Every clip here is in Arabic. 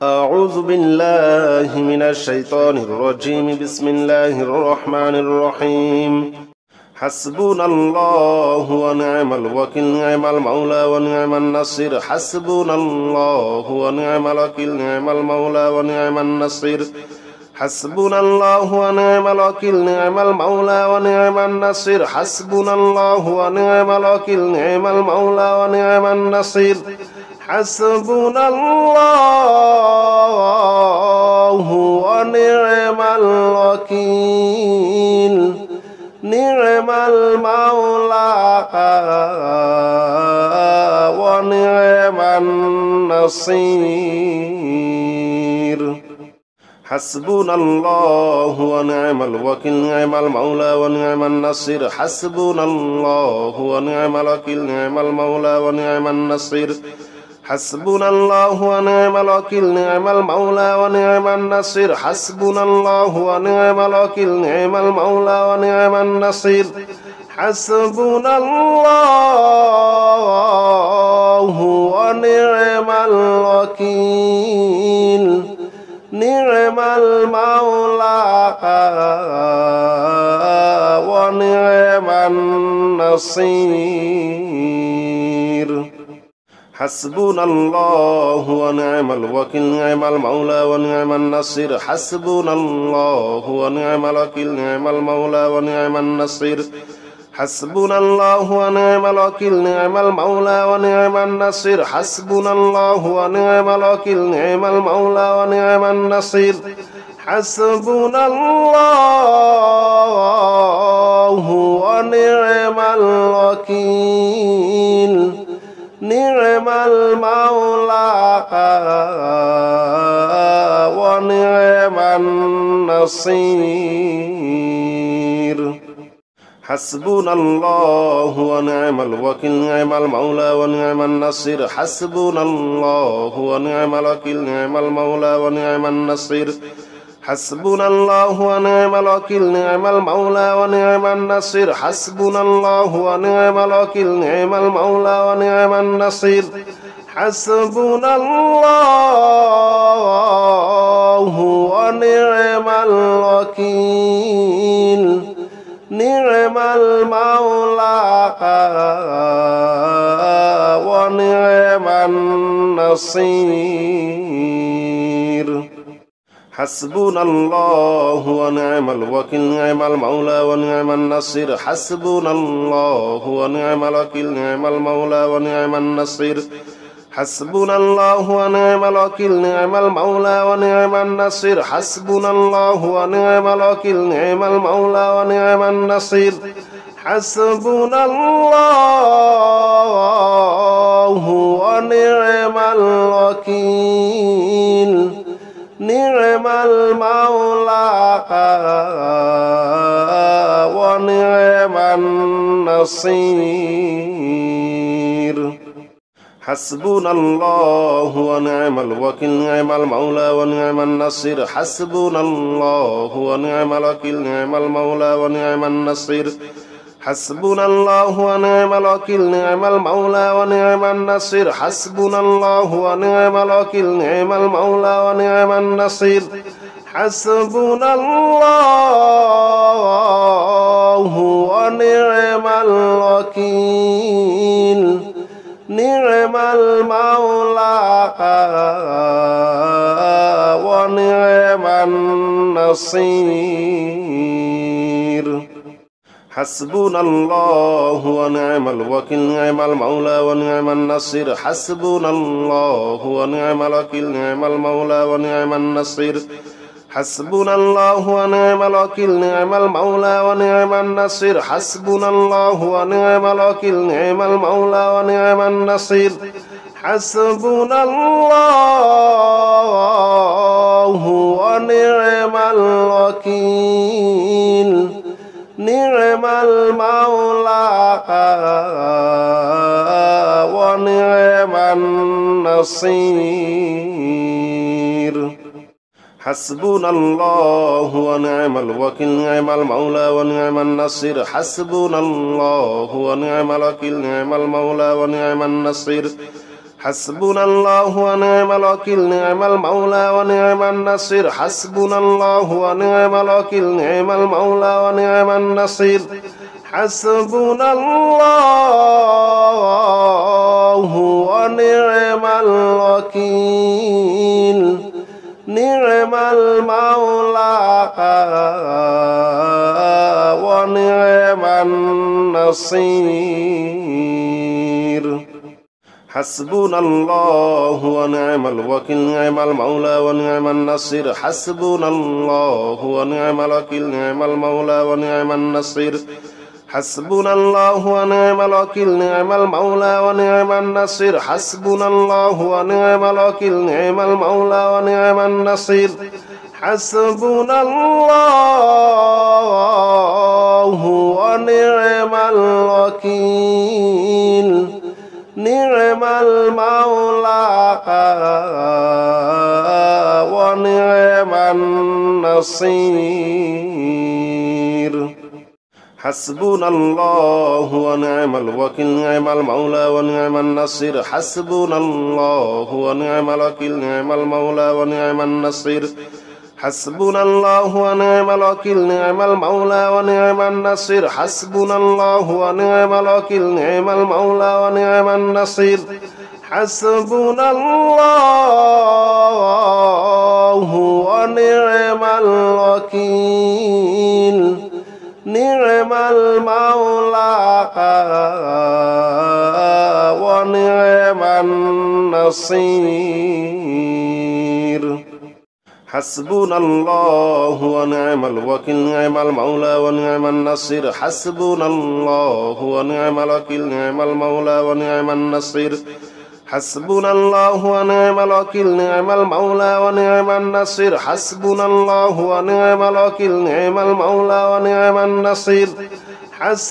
أعوذ بالله من الشيطان الرجيم. بسم الله الرحمن الرحيم. حسبنا الله ونعم الوكيل، نعم المولى ونعم النصير. حسبنا الله ونعم الوكيل، نعم المولى ونعم النصير. حسبنا الله ونعم الوكيل، نعم المولى ونعم النصير. حسبنا الله ونعم الوكيل، نعم المولى ونعم النصير. حسبنا الله ونعم الوكيل، نعم المولى ونعم النصير. حسبنا الله ونعم الوكيل، نعم المولى ونعم النصير. حسبنا الله ونعم الوكيل، نعم المولى ونعم النصير. حسبنا الله ونعم الوكيل، نعم المولى ونعم النصير. حسبنا الله ونعم الوكيل، نعم المولى ونعم النصير. حسبنا الله ونعم الوكيل، نعم المولى ونعم النصير. حسبنا الله ونعم الوكيل، نعم المولى ونعم النصير. حسبنا الله ونعم الوكيل، نعم المولى ونعم النصير. حسبنا الله ونعم الوكيل، نعم المولى ونعم النصير. حسبنا الله ونعم الوكيل، نعم المولى ونعم النصير. حسبنا الله ونعم الوكيل، نعم المولى ونعم النصير. حسبنا الله ونعم الوكيل، نعم المولى ونعم النصير. حسبنا الله ونعم الوكيل، نعم المولى ونعم النصير. حسبنا الله ونعم الوكيل، نعم المولى ونعم النصير. حسبنا الله ونعم الوكيل، نعم المولى ونعم النصير. حسبنا الله ونعم الوكيل، نعم المولى ونعم النصير. حسبنا الله ونعم الوكيل، نعم المولى ونعم النصير. حسبنا الله ونعم الوكيل، نعم المولى ونعم النصير. حسبنا الله ونعم الوكيل، نعم المولى ونعم النصير. حسبنا الله ونعم الوكيل، نعم المولى ونعم النصير. حسبنا الله ونعم الوكيل، نعم المولى ونعم النصير. حسبنا الله ونعم الوكيل، نعم المولى ونعم النصير. حسبنا الله ونعم الوكيل، نعم المولى ونعم النصير. حسبنا الله ونعم الوكيل، نعم المولى ونعم النصير. حسبنا الله ونعم الوكيل، نعم المولى ونعم النصير. حسبنا الله ونعم الوكيل، نعم المولى ونعم النصير. حسبنا الله ونعم الوكيل، نعم المولى ونعم النصير. حسبنا الله ونعم الوكيل، نعم المولى ونعم النصير. حسبنا الله ونعم الوكيل، نعم المولى ونعم النصير. حسبنا الله ونعم الوكيل، نعم المولى ونعم النصير. حسبنا الله ونعم الوكيل، نعم المولى ونعم النصير. حسبنا الله ونعم الوكيل، نعم المولى ونعم النصير. حسبنا الله ونعم الوكيل، نعم المولى ونعم النصير. حسبنا الله ونعم الوكيل نعم المولى ونعم النصير حسبنا الله ونعم الوكيل نعم المولى ونعم النصير حسبنا الله ونعم الوكيل نعم المولى ونعم النصير حسبنا الله ونعم الوكيل نعم المولى ونعم النصير حسبنا الله ونعم الوكيل نعم المولى ونعم النصير حسبنا الله ونعم الوكيل نعم المولى ونعم النصير حسبنا الله ونعم الوكيل نعم المولى ونعم النصير حسبنا الله ونعم الوكيل نعم المولى ونعم النصير حسبنا الله ونعم الوكيل نعم المولى ونعم النصير حسبنا الله ونعم الوكيل نعم المولى ونعم النصير حسبنا الله ونعم الوكيل نعم المولى ونعم النصير حسبنا الله ونعم الوكيل نعم المولى ونعم النصير حسبنا الله ونعم الوكيل نعم المولى ونعم النصير حسبنا الله ونعم الوكيل نعم المولى ونعم النصير حسبنا الله ونعم الوكيل نعم المولى ونعم النصير حسبنا الله ونعم الوكيل نعم المولى ونعم النصير حسبنا الله ونعم الوكيل نعم المولى ونعم النصير حسبنا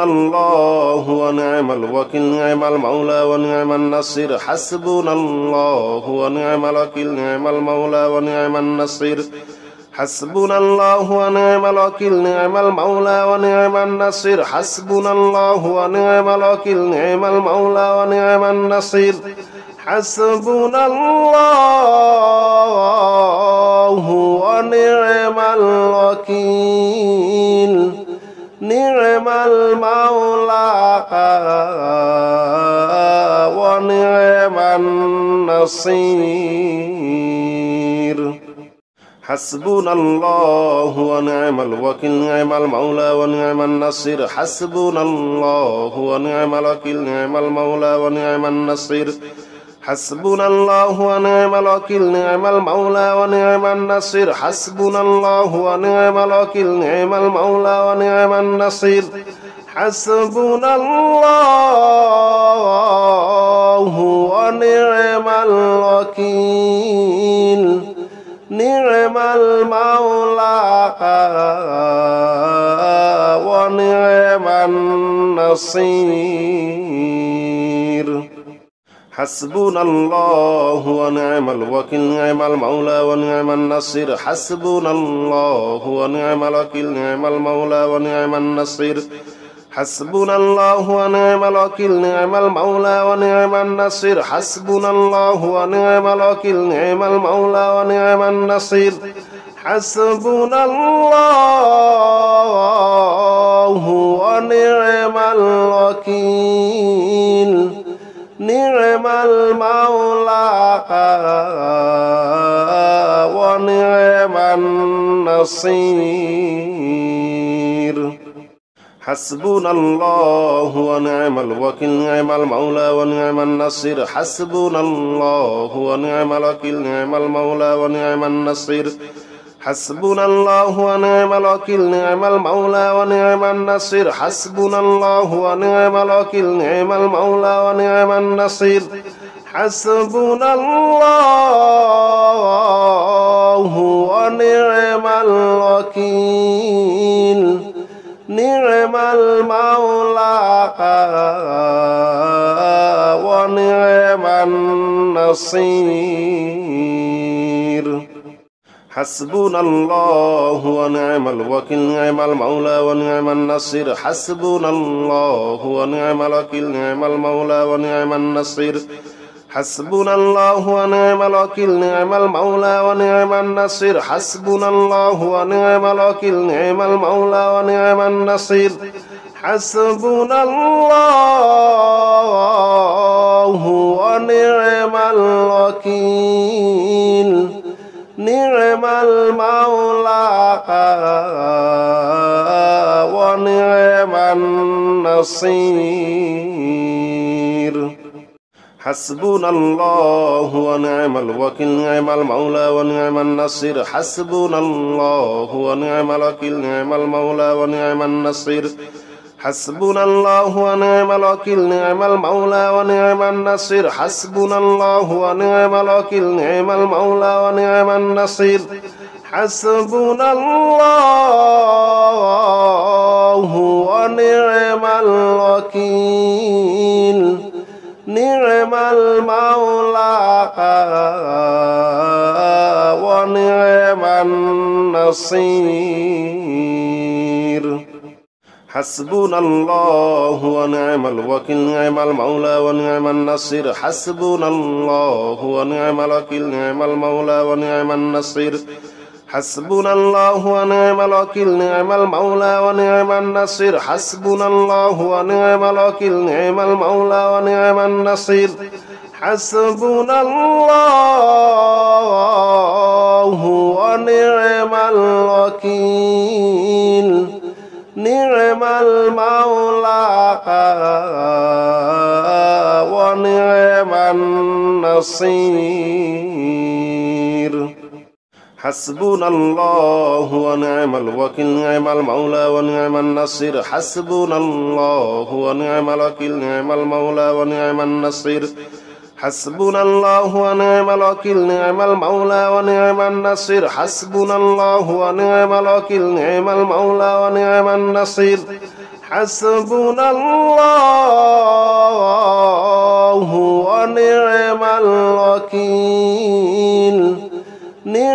الله ونعم الوكيل نعم المولى ونعم النصير حسبنا الله ونعم الوكيل نعم المولى ونعم النصير حسبنا الله ونعم الوكيل نعم المولى ونعم النصير حسبنا الله ونعم الوكيل نعم المولى ونعم النصير حسبنا الله ونعم الوكيل نعم المولى ونعم النصير حسبنا الله ونعم الوكيل نعم المولى ونعم النصير حسبنا الله ونعم الوكيل نعم المولى ونعم النصير حسبنا الله ونعم الوكيل نعم المولى ونعم النصير حسبنا الله ونعم الوكيل نعم المولى ونعم النصير حسبنا الله ونعم الوكيل نعم المولى ونعم النصير حسبنا الله ونعم الوكيل نعم المولى ونعم النصير حسبنا الله ونعم الوكيل نعم المولى ونعم النصير حسبنا الله ونعم الوكيل نعم المولى ونعم النصير حسبنا الله ونعم الوكيل نعم المولى ونعم النصير حسبنا الله ونعم الوكيل نعم المولى ونعم النصير حسبنا الله ونعم الوكيل نعم المولى ونعم النصير حسبنا الله ونعم الوكيل نعم المولى ونعم النصير حسبنا الله ونعم الوكيل نعم المولى ونعم النصير حسبنا الله ونعم الوكيل نعم المولى ونعم النصير حسبنا الله ونعم الوكيل نعم المولى ونعم النصير حسبنا الله ونعم الوكيل نعم المولى ونعم النصير حسبنا الله ونعم الوكيل نعم المولى ونعم النصير حسبنا الله ونعم الوكيل نعم المولى ونعم النصير حسبنا الله ونعم الوكيل نعم المولى ونعم النصير حسبنا الله ونعم الوكيل نعم المولى ونعم النصير حسبنا الله ونعم الوكيل نعم المولى ونعم النصير حسبنا الله ونعم الوكيل نعم المولى ونعم النصير حسبنا الله ونعم الوكيل نعم المولى ونعم النصير حسبنا الله ونعم الوكيل نعم المولى ونعم النصير حسبنا الله ونعم الوكيل نعم المولى ونعم النصير حسبنا الله ونعم الوكيل نعم المولى ونعم النصير حسبنا الله ونعم الوكيل نعم المولى ونعم النصير حسبنا الله ونعم الوكيل نعم المولى ونعم النصير حسبنا الله ونعم الوكيل نعم المولى ونعم النصير حسبنا الله ونعم الوكيل نعم المولى ونعم النصير حسبنا الله ونعم الوكيل نعم المولى ونعم النصير حسبنا الله ونعم الوكيل نعم المولى ونعم النصير حسبنا الله ونعم الوكيل نعم المولى ونعم النصير حسبنا الله ونعم الوكيل نعم المولى ونعم النصير حسبنا الله ونعم الوكيل نعم المولى ونعم النصير حسبنا الله ونعم الوكيل نعم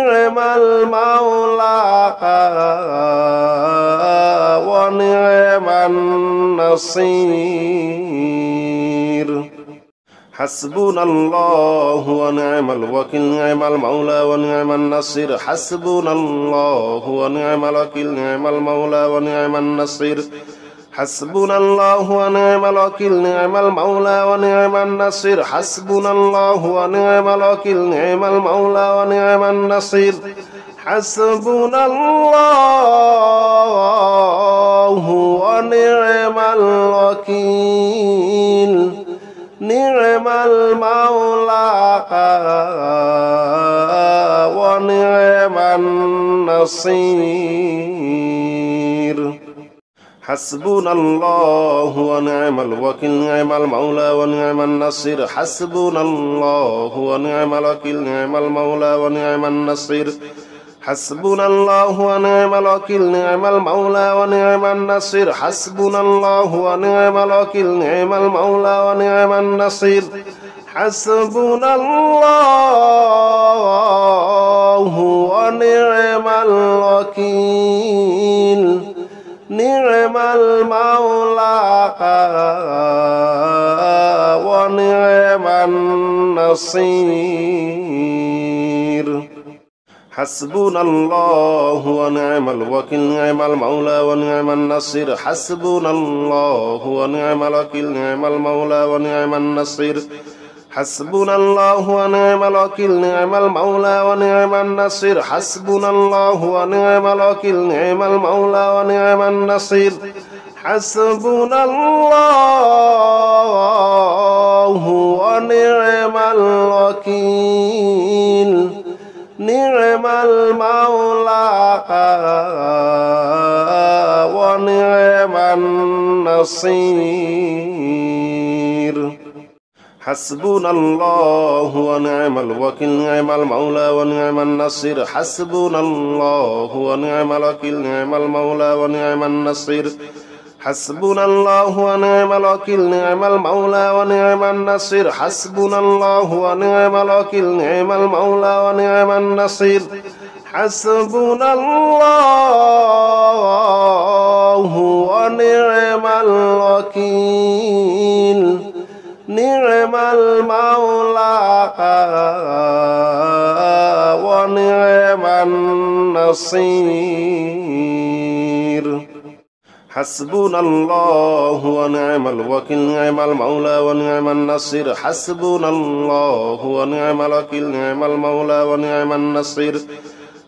المولى ونعم النصير حسبنا الله ونعم الوكيل نعم المولى ونعم النصير حسبنا الله ونعم الوكيل نعم المولى ونعم النصير حسبنا الله ونعم الوكيل نعم المولى ونعم النصير حسبنا الله ونعم الوكيل نعم المولى ونعم النصير حسبنا الله ونعم الوكيل نعم المولى ونعم النصير حسبنا الله ونعم الوكيل نعم المولى ونعم النصير حسبنا الله ونعم الوكيل نعم المولى ونعم النصير حسبنا الله ونعم الوكيل نعم المولى ونعم النصير حسبنا الله ونعم الوكيل نعم المولى ونعم النصير حسبنا الله ونعم الوكيل نعم المولى ونعم النصير حسبنا الله ونعم الوكيل نعم المولى ونعم النصير حسبنا الله ونعم الوكيل نعم المولى ونعم النصير حسبنا الله ونعم الوكيل نعم المولى ونعم النصير حسبنا الله ونعم الوكيل نعم المولى ونعم النصير حسبنا الله ونعم الوكيل نعم المولى ونعم النصير حسبنا الله ونعم الوكيل نعم المولى ونعم النصير حسبنا الله ونعم الوكيل نعم المولى ونعم النصير حسبنا الله ونعم الوكيل نعم المولى ونعم النصير حسبنا الله ونعم الوكيل نعم المولى ونعم النصير حسبنا الله ونعم الوكيل نعم المولى ونعم النصير حسبنا الله ونعم الوكيل نعم المولى ونعم النصير حسبنا الله ونعم الوكيل نعم المولى ونعم النصير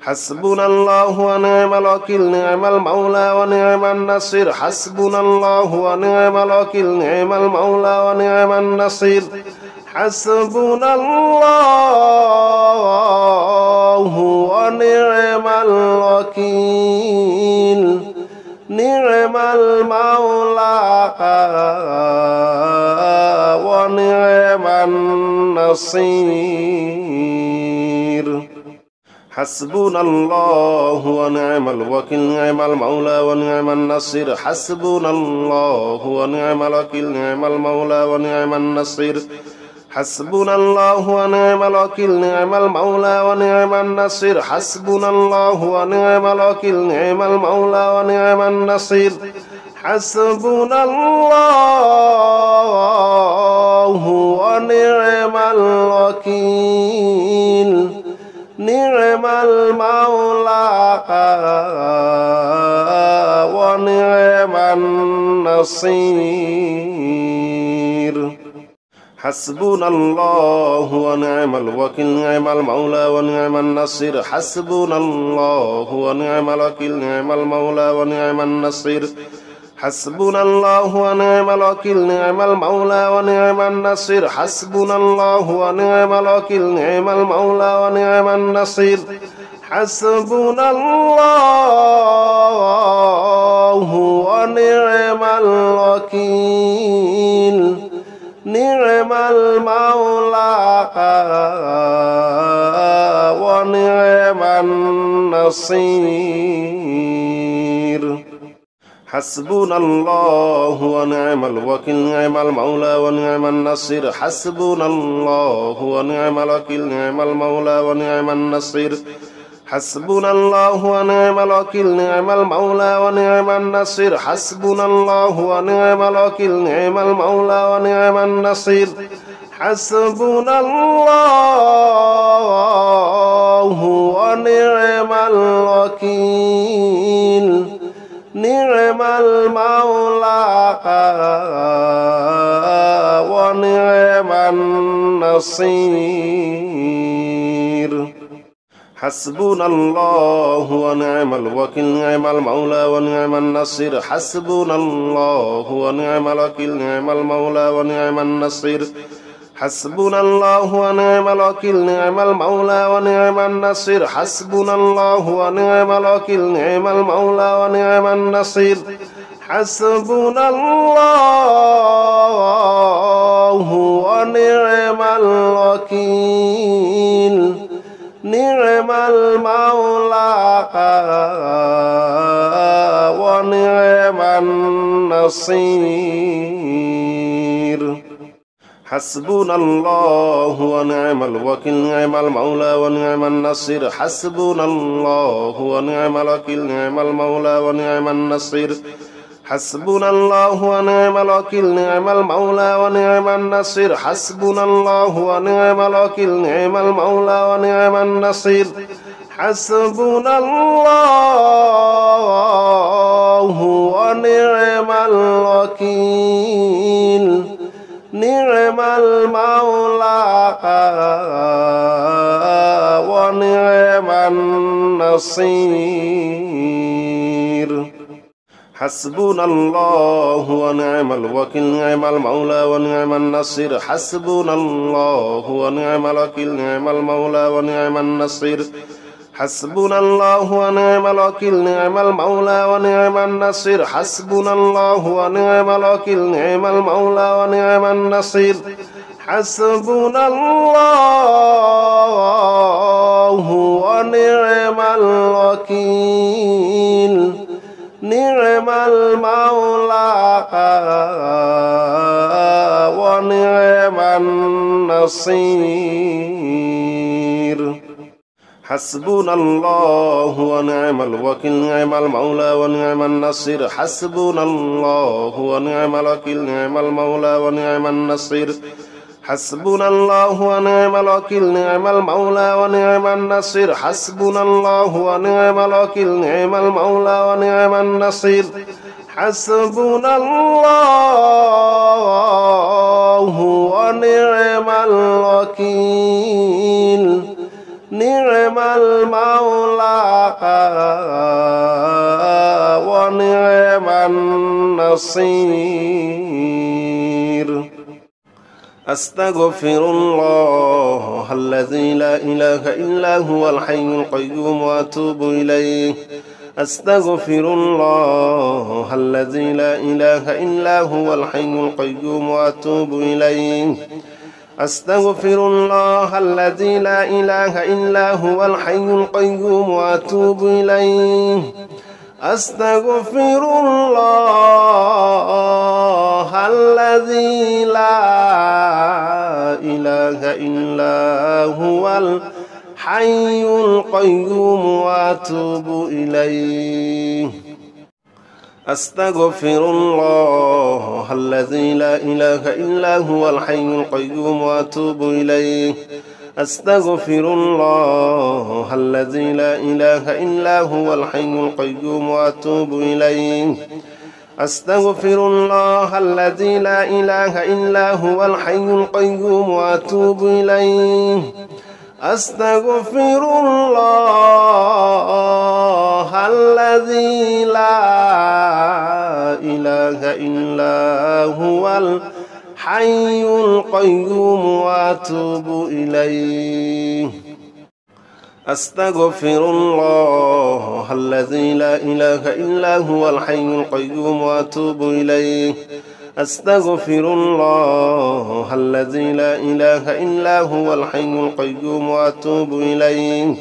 حسبنا الله ونعم الوكيل نعم المولى ونعم النصير حسبنا الله ونعم الوكيل نعم المولى ونعم النصير حسبنا الله ونعم الوكيل نعم المولى ونعم النصير حسبنا الله ونعم الوكيل نعم المولى ونعم النصير حسبنا الله ونعم الوكيل نعم المولى ونعم النصير حسبنا الله ونعم الوكيل نعم المولى ونعم النصير حسبنا الله ونعم الوكيل نعم المولى ونعم النصير حسبنا الله ونعم الوكيل نعم المولى ونعم النصير حسبنا الله ونعم الوكيل نعم المولى ونعم النصير حسبنا الله ونعم الوكيل نعم المولى ونعم النصير حسبنا الله ونعم الوكيل نعم المولى ونعم النصير حسبنا الله ونعم الوكيل نعم المولى ونعم النصير حسبنا الله ونعم الوكيل نعم المولى ونعم النصير حسبنا الله ونعم الوكيل نعم المولى ونعم النصير حسبنا الله ونعم الوكيل نعم المولى ونعم النصير حسبنا الله ونعم الوكيل نعم المولى ونعم النصير حسبنا الله ونعم الوكيل نعم المولى ونعم النصير حسبنا الله ونعم الوكيل نعم المولى ونعم النصير حسبنا الله ونعم الوكيل نعم المولى ونعم النصير حسبنا الله ونعم الوكيل نعم المولى ونعم النصير حسبنا الله ونعم الوكيل نعم المولى ونعم النصير حسبنا الله ونعم الوكيل نعم المولى ونعم النصير حسبنا الله ونعم الوكيل نعم المولى ونعم النصير حسبنا الله ونعم الوكيل نعم المولى ونعم النصير حسبنا الله ونعم الوكيل نعم المولى ونعم النصير حسبنا الله ونعم الوكيل نعم المولى ونعم النصير حسبنا الله ونعم الوكيل نعم المولى ونعم النصير حسبنا الله ونعم الوكيل نعم المولى ونعم النصير حسبنا الله ونعم الوكيل نعم المولى ونعم النصير حسبنا الله ونعم الوكيل نعم المولى ونعم النصير حسبنا الله ونعم الوكيل نعم المولى ونعم النصير حسبنا الله ونعم الوكيل نعم المولى ونعم النصير حسبنا الله ونعم الوكيل نعم المولى ونعم النصير حسبنا الله ونعم الوكيل نعم المولى ونعم النصير حسبنا الله ونعم الوكيل نعم المولى ونعم النصير حسبنا الله ونعم الوكيل نعم المولى ونعم النصير حسبنا الله ونعم الوكيل نعم المولى ونعم النصير حسبنا الله ونعم الوكيل نعم المولى ونعم النصير أستغفر الله الذي لا إله إلا هو الحي القيوم وأتوب إليه أستغفر الله الذي لا إله إلا هو الحي القيوم وأتوب إليه أستغفر الله الذي لا إله إلا هو الحي القيوم وأتوب إليه أستغفر الله الذي لا إله إلا هو الحي القيوم وأتوب إليه أستغفر الله الذي لا إله إلا هو الحي القيوم وأتوب إليه أستغفر الله الذي لا إله إلا هو الحي القيوم وأتوب إليه أستغفر الله الذي لا إله إلا هو الحي القيوم وأتوب إليه أستغفر الله الذي لا إله إلا هو الحي القيوم وأتوب إليه أستغفر الله الذي لا إله إلا هو الحي القيوم وأتوب إليه أستغفر الله الذي لا إله إلا هو الحي القيوم وأتوب إليه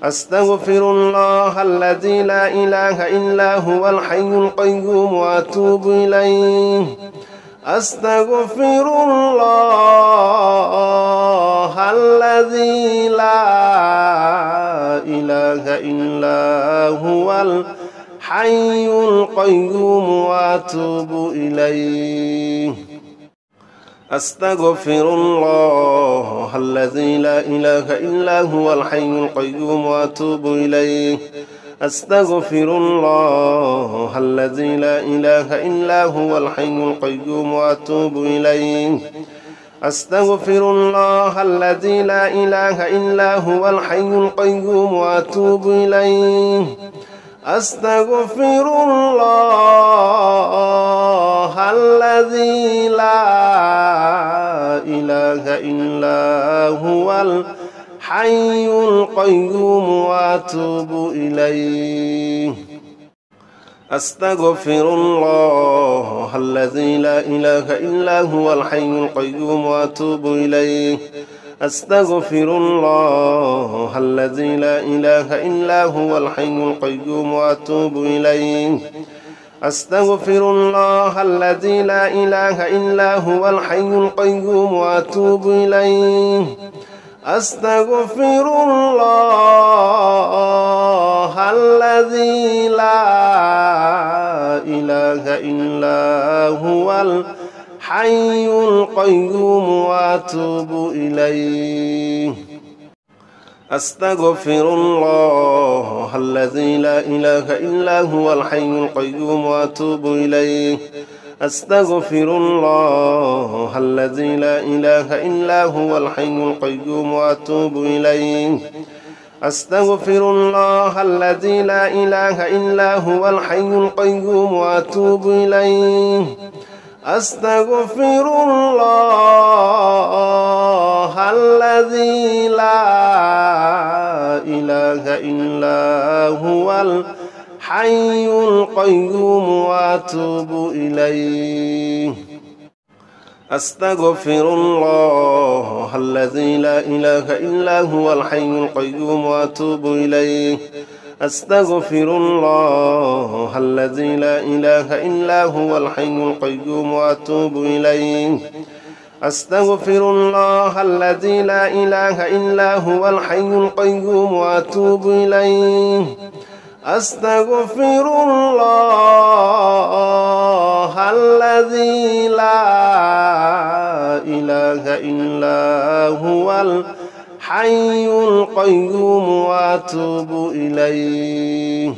أستغفر الله الذي لا إله إلا هو الحي القيوم وأتوب إليه أستغفر الله الذي لا إله إلا هو الحي القيوم وأتوب إليه أستغفر الله الذي لا إله إلا هو الحي القيوم وأتوب إليه أستغفر الله الذي لا إله إلا هو الحي القيوم وأتوب إليه أستغفر الله الذي لا إله إلا هو الحي القيوم وأتوب إليه أستغفر الله الذي لا إله إلا هو الحي القيوم وأتوب إليه أستغفر الله الذي لا إله إلا هو الحي القيوم وأتوب إليه أستغفر الله الذي لا إله إلا هو الحي القيوم وأتوب إليه أستغفر الله الذي لا إله إلا هو الحي القيوم وأتوب إليه أستغفر الله الذي لا إله إلا هو الحي القيوم وأتوب إليه أستغفر الله الذي لا إله إلا هو الحي القيوم وأتوب إليه أستغفر الله الذي لا إله إلا هو الحي القيوم وأتوب إليه أستغفر الله الذي لا إله إلا هو الحي القيوم وأتوب إليه أستغفر الله الذي لا إله إلا هو الحي القيوم وأتوب إليه أستغفر الله الذي لا إله إلا هو الحي القيوم وأتوب إليه أستغفر الله الذي لا إله إلا هو الحي القيوم وأتوب إليه أستغفر الله الذي لا إله إلا هو الحي القيوم وأتوب إليه أستغفر الله الذي لا إله إلا هو الحي القيوم وأتوب إليه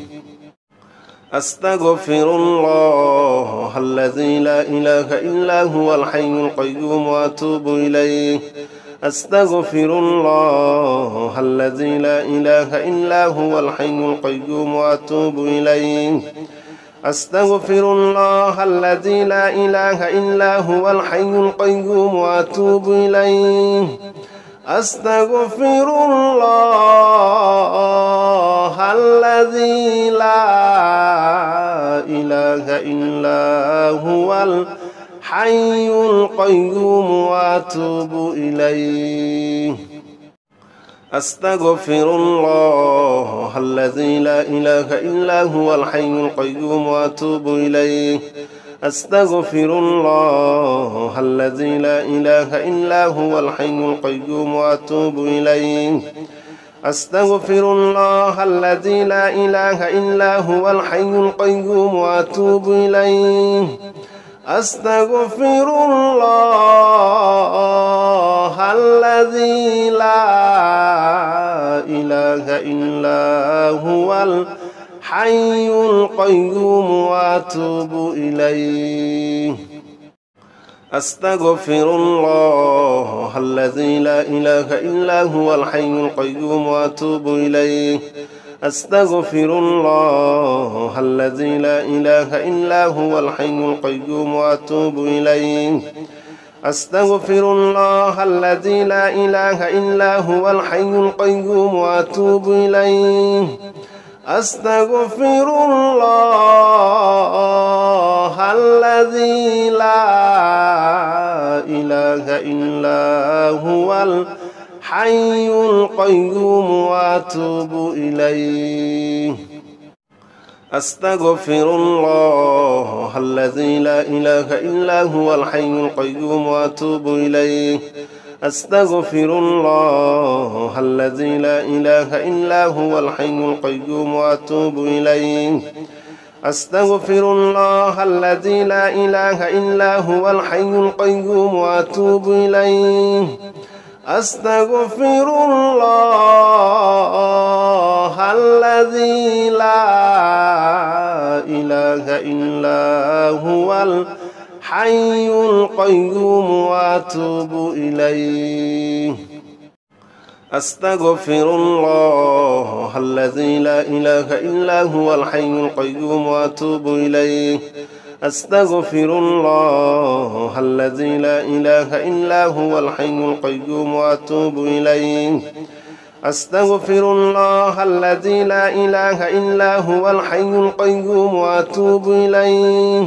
أستغفر الله الذي لا إله إلا هو الحي القيوم وأتوب إليه أستغفر الله الذي لا إله إلا هو الحي القيوم وأتوب إليه أستغفر الله الذي لا إله إلا هو الحي القيوم وأتوب إليه أستغفر الله الذي لا إله إلا هو الحي القيوم وأتوب إليه أستغفر الله الذي لا إله إلا هو الحي القيوم وأتوب إليه أستغفر الله الذي لا إله إلا هو الحي القيوم وأتوب إليه أستغفر الله الذي لا إله إلا هو الحي القيوم وأتوب إليه أستغفر الله الذي لا إله إلا هو الحي القيوم وأتوب إليه أستغفر الله الذي لا إله إلا هو الحي القيوم وأتوب إليه أستغفر الله الذي لا إله إلا هو الحي القيوم وأتوب إليه أستغفر الله الذي لا إله إلا هو الحي القيوم وأتوب إليه أستغفر الله الذي لا إله إلا هو الحي القيوم وأتوب إليه أستغفر الله الذي لا إله إلا هو الحي القيوم وأتوب إليه أستغفر الله الذي لا إله إلا هو الحي القيوم وأتوب إليه أستغفر الله الذي لا إله إلا هو الحي القيوم وأتوب إليه أستغفر الله الذي لا إله إلا هو الحي القيوم وأتوب إليه أستغفر الله الذي لا إله إلا هو الحي القيوم وأتوب إليه أستغفر الله الذي لا إله إلا هو الحي القيوم وأتوب إليه أستغفر الله الذي لا إله إلا هو الحي القيوم وأتوب إليه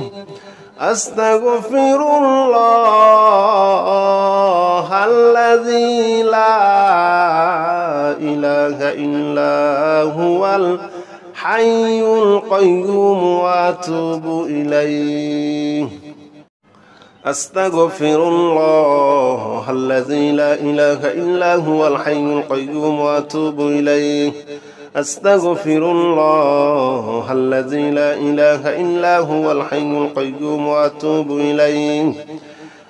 أستغفر الله الذي لا إله إلا هو الحي القيوم وأتوب إليه أستغفر الله الذي لا إله إلا هو الحي القيوم وأتوب إليه أستغفر الله الذي لا إله إلا هو الحي القيوم وأتوب إليه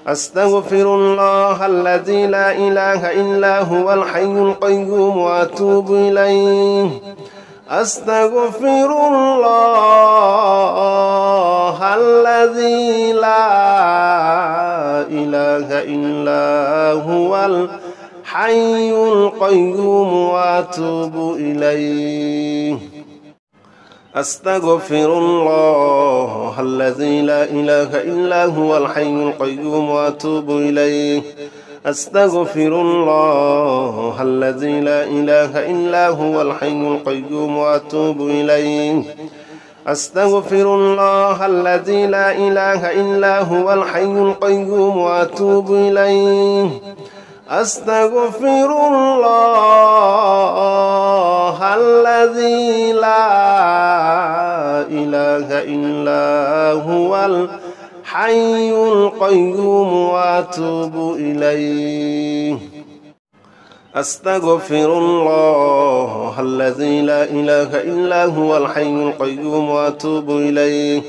أستغفر الله الذي لا إله إلا هو الحي القيوم وأتوب إليه أستغفر الله الذي لا إله إلا هو الحي القيوم وأتوب إليه أستغفر الله الذي لا إله إلا هو الحي القيوم وأتوب إليه أستغفر الله الذي لا إله إلا هو الحي القيوم وأتوب إليه أستغفر الله الذي لا إله إلا هو الحي القيوم وأتوب إليه أستغفر الله الذي لا إله إلا هو الحي القيوم وأتوب إليه أستغفر الله الذي لا إله إلا هو الحي القيوم وأتوب إليه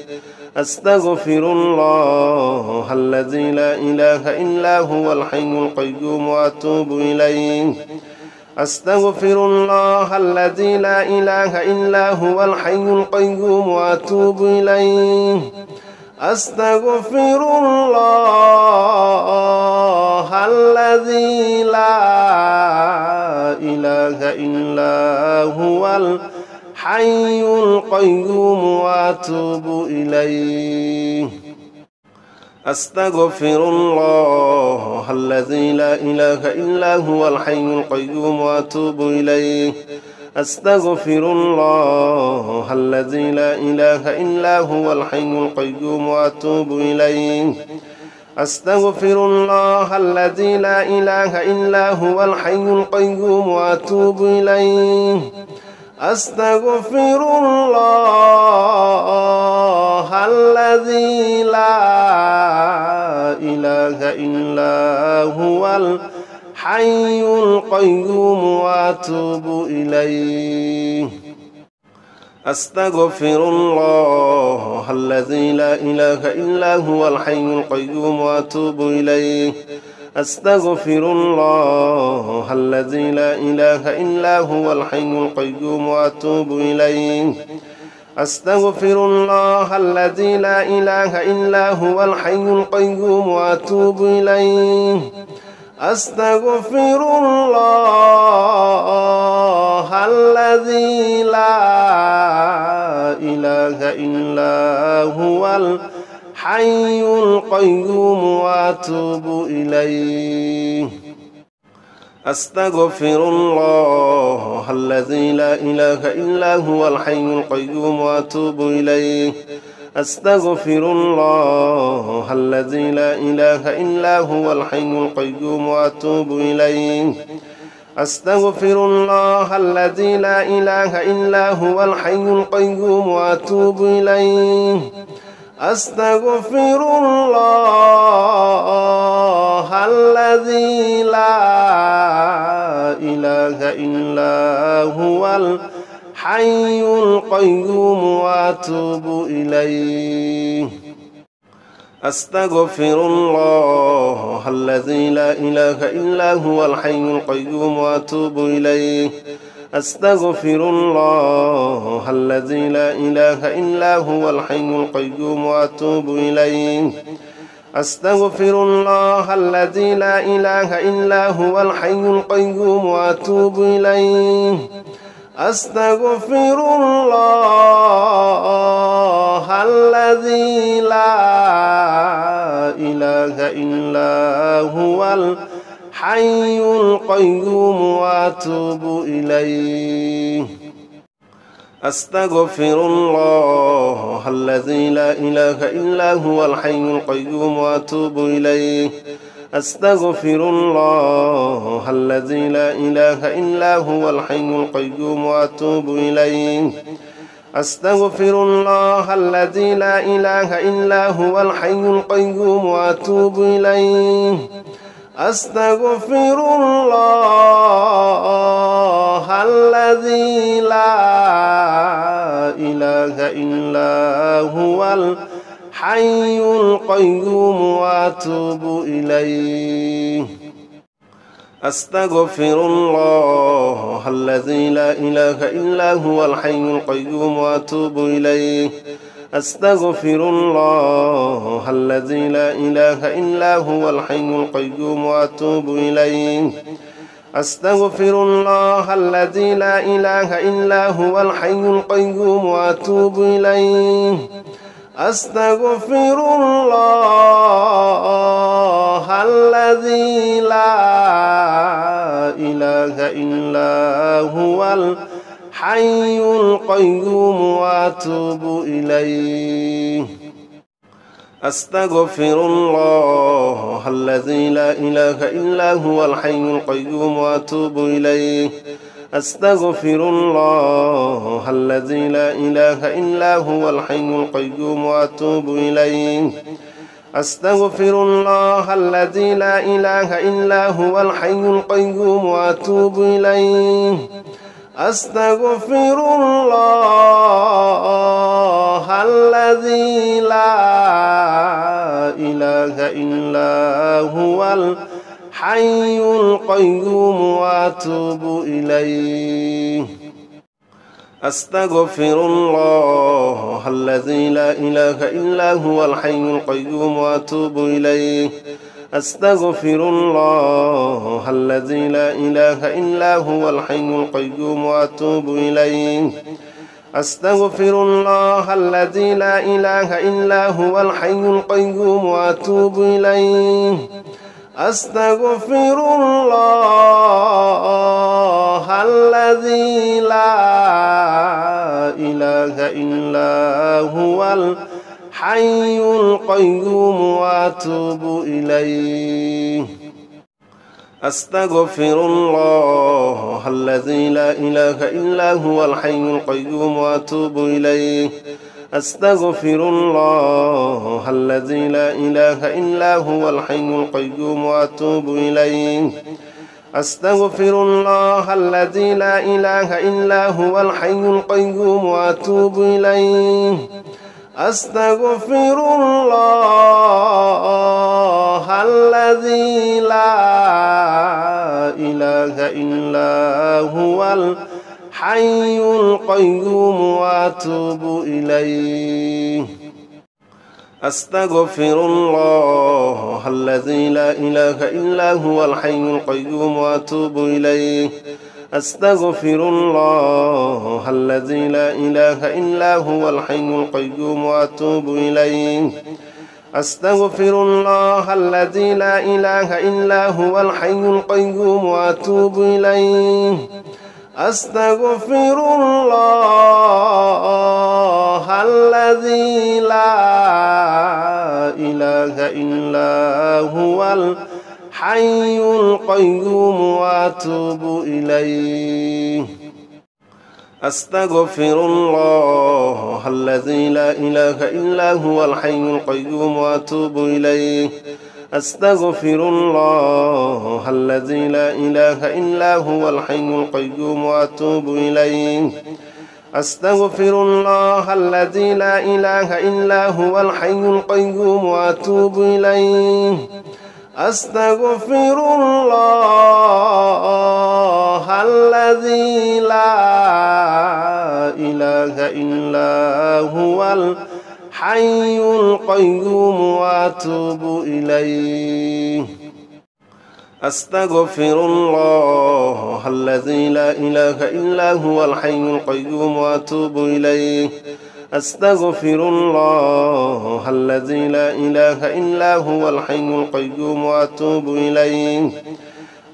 أستغفر الله الذي لا إله إلا هو الحي القيوم وأتوب إليه أستغفر الله الذي لا إله إلا هو الحي القيوم وأتوب إليه أستغفر الله الذي لا إله إلا هو الحي القيوم وأتوب إليه أستغفر الله الذي لا إله إلا هو الحي القيوم وأتوب إليه أستغفر الله الذي لا إله إلا هو الحي القيوم وأتوب إليه أستغفر الله الذي لا إله إلا هو الحي القيوم وأتوب إليه أستغفر الله الذي لا إله إلا هو الحي القيوم وأتوب إليه أستغفر الله الذي لا إله إلا هو الحي القيوم وأتوب إليه أستغفر الله الذي لا إله إلا هو الحي القيوم وأتوب إليه أستغفر الله الذي لا إله إلا هو الحي القيوم وأتوب إليه أستغفر الله الذي لا إله إلا هو الحي القيوم وأتوب إليه أستغفر الله الذي لا إله إلا هو الحي القيوم وأتوب إليه أستغفر الله الذي لا إله إلا هو الحي القيوم وأتوب إليه أستغفر الله الذي لا إله إلا هو الحي القيوم وأتوب إليه أستغفر الله الذي لا إله إلا هو الحي القيوم وأتوب إليه أستغفر الله الذي لا إله إلا هو الحي القيوم وأتوب إليه أستغفر الله الذي لا إله إلا هو الحي القيوم وأتوب إليه أستغفر الله الذي لا إله إلا هو الحي القيوم وأتوب إليه أستغفر الله الذي لا إله إلا هو الحي القيوم وأتوب إليه أستغفر الله الذي لا إله إلا هو الحي القيوم وأتوب إليه أستغفر الله الذي لا إله إلا هو الحي القيوم وأتوب إليه أستغفر الله الذي لا إله إلا هو الحي القيوم وأتوب إليه أستغفر الله الذي لا إله إلا هو الحي القيوم وأتوب إليه أستغفر الله الذي لا إله إلا هو الحي القيوم وأتوب إليه أستغفر الله الذي لا إله إلا هو الحي القيوم وأتوب إليه أستغفر الله الذي لا إله إلا هو الحي القيوم وأتوب إليه أستغفر الله الذي لا إله إلا هو الحي الحي القيوم وأتوب إليه. أستغفر الله الذي لا إله إلا هو الحي القيوم وأتوب إليه. أستغفر الله الذي لا إله إلا هو الحي القيوم وأتوب إليه. أستغفر الله الذي لا إله إلا هو الحي القيوم وأتوب إليه. أستغفر الله الذي لا إله إلا هو الحي القيوم وأتوب إليه. أستغفر الله الذي لا إله إلا هو الحي القيوم وأتوب إليه. أستغفر الله الذي لا إله إلا هو الحي القيوم وأتوب إليه. أستغفر الله الذي لا إله إلا هو الحي القيوم وأتوب إليه. أستغفر الله الذي لا إله إلا هو الحي القيوم وأتوب إليه. أستغفر الله الذي لا إله إلا هو الحي القيوم وأتوب إليه. أستغفر الله الذي لا إله إلا هو الحي القيوم وأتوب إليه. أستغفر الله الذي لا إله إلا هو الحي القيوم وأتوب إليه. أستغفر الله الذي لا إله إلا هو الحي القيوم وأتوب إليه. أستغفر الله الذي لا إله إلا هو الحي القيوم وأتوب إليه. أستغفر الله الذي لا إله إلا هو الحي القيوم وأتوب إليه. أستغفر الله الذي لا إله إلا هو الحي القيوم وأتوب إليه. أستغفر الله الذي لا إله إلا هو الحي القيوم وأتوب إليه. أستغفر الله الذي لا إله إلا هو الحي القيوم وأتوب إليه. أستغفر الله الذي لا إله إلا هو الحي القيوم وأتوب إليه. أستغفر الله الذي لا إله إلا هو الحي القيوم وأتوب إليه. أستغفر الله الذي لا إله إلا هو الحي القيوم وأتوب إليه. أستغفر الله الذي لا إله إلا هو الحي القيوم وأتوب إليه. أستغفر الله الذي لا إله إلا هو الحي القيوم وأتوب إليه.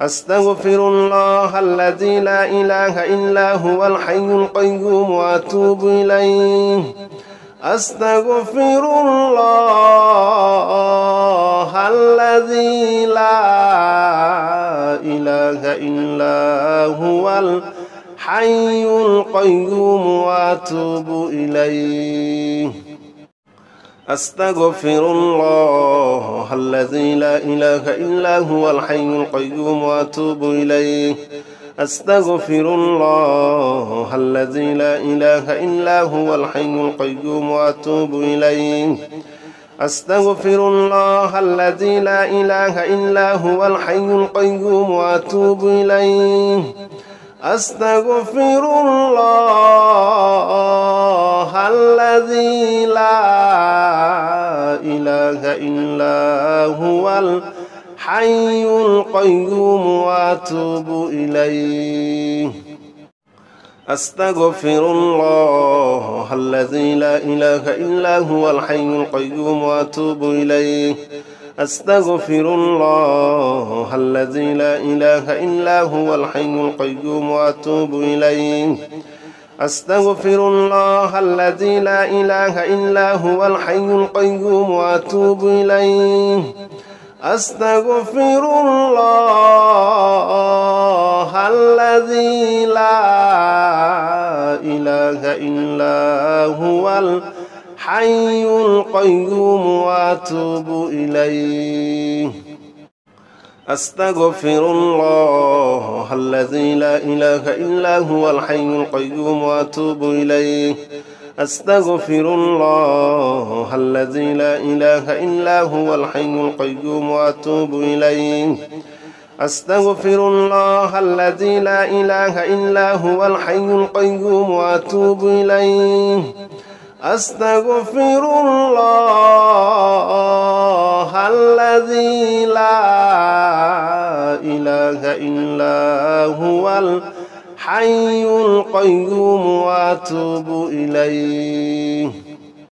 أستغفر الله الذي لا إله إلا هو الحي القيوم وأتوب إليه. أستغفر الله الذي لا إله إلا هو الحي القيوم وأتوب إليه. أستغفر الله الذي لا إله إلا هو الحي القيوم وأتوب إليه. أستغفر الله الذي لا إله إلا هو الحي القيوم وأتوب إليه. أستغفر الله الذي لا إله إلا هو الحي القيوم وأتوب إليه. أستغفر الله الذي لا إله إلا هو الحي القيوم وأتوب إليه. أستغفر الله الذي لا إله إلا هو الحي القيوم وأتوب إليه. أستغفر الله الذي لا إله إلا هو الحي القيوم وأتوب إليه. أستغفر الله الذي لا إله إلا هو الحي القيوم وأتوب إليه أستغفر الله الذي لا إله إلا هو الحي القيوم وأتوب إليه أستغفر الله الذي لا إله إلا هو الحي القيوم وأتوب إليه أستغفر الله الذي لا إله إلا هو الحي القيوم وأتوب إليه أستغفر الله الذي لا إله إلا هو الحي القيوم وأتوب إليه أستغفر الله الذي لا إله إلا هو الحي القيوم وأتوب إليه